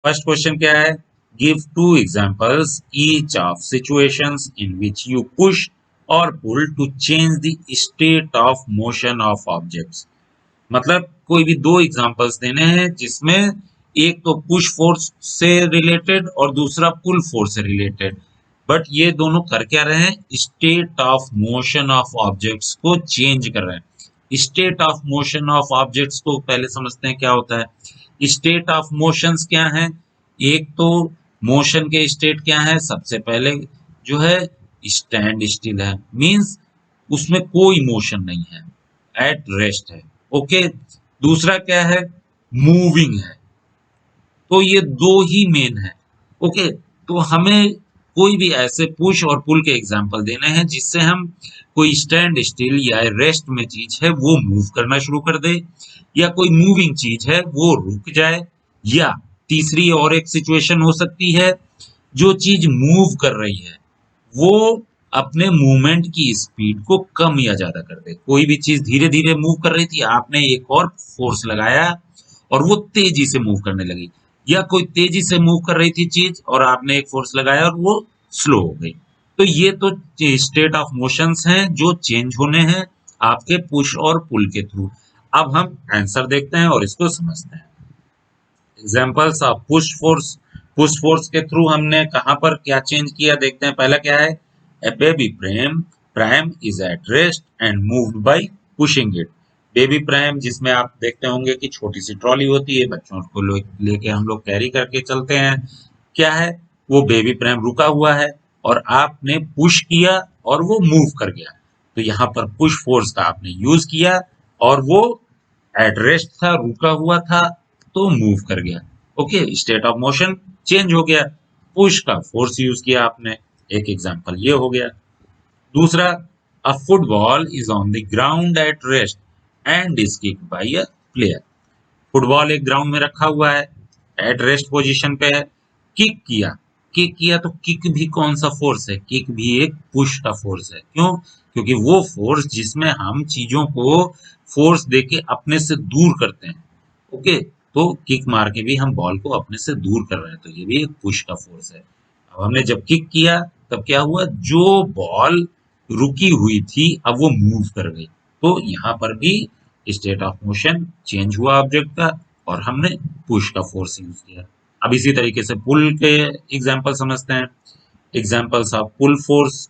First question क्या है? Give two examples each of situations in which you push और pull to change the state of motion of objects. मतलब कोई भी दो एग्जांपल्स देने हैं जिसमें एक तो पुश फोर्स से रिलेटेड और दूसरा पुल फोर्स से रिलेटेड, बट ये दोनों कर क्या रहे हैं? State of motion of objects को चेंज कर रहे हैं। State of motion of objects को पहले समझते हैं क्या होता है। स्टेट ऑफ मोशंस क्या है? एक तो मोशन के स्टेट क्या है? सबसे पहले जो है स्टैंड स्टिल है, मींस उसमें कोई मोशन नहीं है, एट रेस्ट है। ओके, दूसरा क्या है? मूविंग है। तो ये दो ही मेन है। ओके, तो हमें कोई भी ऐसे पुश और पुल के एग्जांपल देने हैं जिससे हम कोई स्टैंड स्टिल या रेस्ट में चीज है वो मूव करना शुरू कर दे, या कोई मूविंग चीज है वो रुक जाए, या तीसरी और एक सिचुएशन हो सकती है जो चीज मूव कर रही है वो अपने मूवमेंट की स्पीड को कम या ज्यादा कर दे। कोई भी चीज धीरे धीरे मूव कर रही थी, आपने एक और फोर्स लगाया और वो तेजी से मूव करने लगी, या कोई तेजी से मूव कर रही थी चीज और आपने एक फोर्स लगाया और वो स्लो हो गई। तो ये तो स्टेट ऑफ मोशंस हैं जो चेंज होने हैं आपके पुश और पुल के थ्रू। अब हम आंसर देखते हैं और इसको समझते हैं। Examples of push force. Push force के थ्रू हमने कहां पर क्या चेंज किया देखते हैं। पहला क्या है? A baby pram is at rest and moved by pushing it. Baby pram जिसमें आप देखते होंगे कि छोटी सी ट्रॉली होती है, बच्चों को लेके हम लोग कैरी करके चलते हैं। क्या है? वो बेबी प्राइम रुका हुआ है और आपने पुश किया और वो मूव कर गया। तो यहाँ पर पुश फोर्स का आपने यूज किया और वो एट रेस्ट था, रुका हुआ था, तो मूव कर गया। Okay, state of motion change हो गया। पुश का फोर्स यूज किया आपने। एक एग्जांपल ये हो गया। दूसरा, अ football is on the ground eight rest and is kicked bye a player. Football एक ग्राउंड में रखा हुआ है, एट रेस्ट पोजीशन पे है, किक किया। किक किया तो किक भी कौन सा फोर्स है? किक भी एक पुश का फोर्स है। क्यों? क्योंकि वो फोर्स जिसमें हम चीजों को फोर्स देके अपने से दूर करते हैं। ओके, तो किक मार के भी हम बॉल को अपने से दूर कर रहे हैं, तो ये भी एक पुश का फोर्स है। अब हमने जब किक किया तब क्या हुआ? जो बॉल रुकी हुई थी अब वो मूव कर गई। तो यहाँ पर भी स्टेट ऑफ मोशन चेंज हुआ ऑब्जेक्ट का और हमने पुश का फोर्स यूज किया। अब इसी तरीके से पुल के एग्जांपल समझते हैं। Examples of pull force.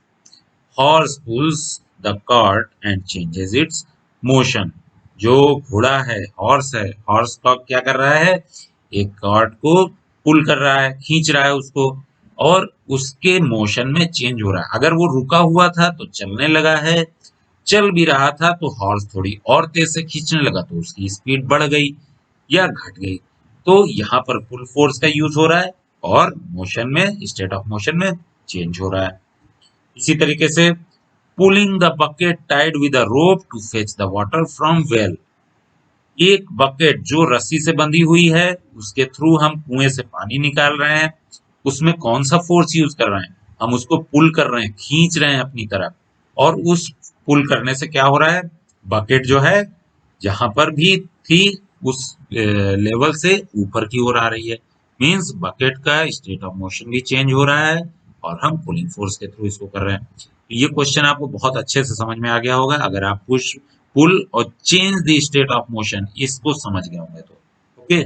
Horse pulls the cart and changes its motion. जो घोड़ा है, हॉर्स है, हॉर्स का क्या कर रहा है? एक कार्ट को पुल कर रहा है, खींच रहा है उसको, और उसके मोशन में चेंज हो रहा है। अगर वो रुका हुआ था तो चलने लगा है, चल भी रहा था तो हॉर्स थोड़ी और तेज से खींचने लगा तो उसकी स्पीड बढ़ गई या घट गई। तो यहाँ पर पुल फोर्स का यूज हो रहा है और मोशन में, स्टेट ऑफ मोशन में चेंज हो रहा है। इसी तरीके से pulling the bucket tied with a rope to fetch the water from well. एक बकेट जो रस्सी से बंधी हुई है उसके थ्रू हम कुएं से पानी निकाल रहे हैं, उसमें कौन सा फोर्स यूज कर रहे हैं? हम उसको पुल कर रहे हैं, खींच रहे हैं अपनी तरफ, और उस पुल करने से क्या हो रहा है? बकेट जो है जहां पर भी थी उस लेवल से ऊपर की ओर आ रही है, मींस बकेट का स्टेट ऑफ मोशन भी चेंज हो रहा है और हम पुलिंग फोर्स के थ्रू इसको कर रहे हैं। ये क्वेश्चन आपको बहुत अच्छे से समझ में आ गया होगा अगर आप पुश पुल और change the state of motion इसको समझ गए होंगे तो। ओके।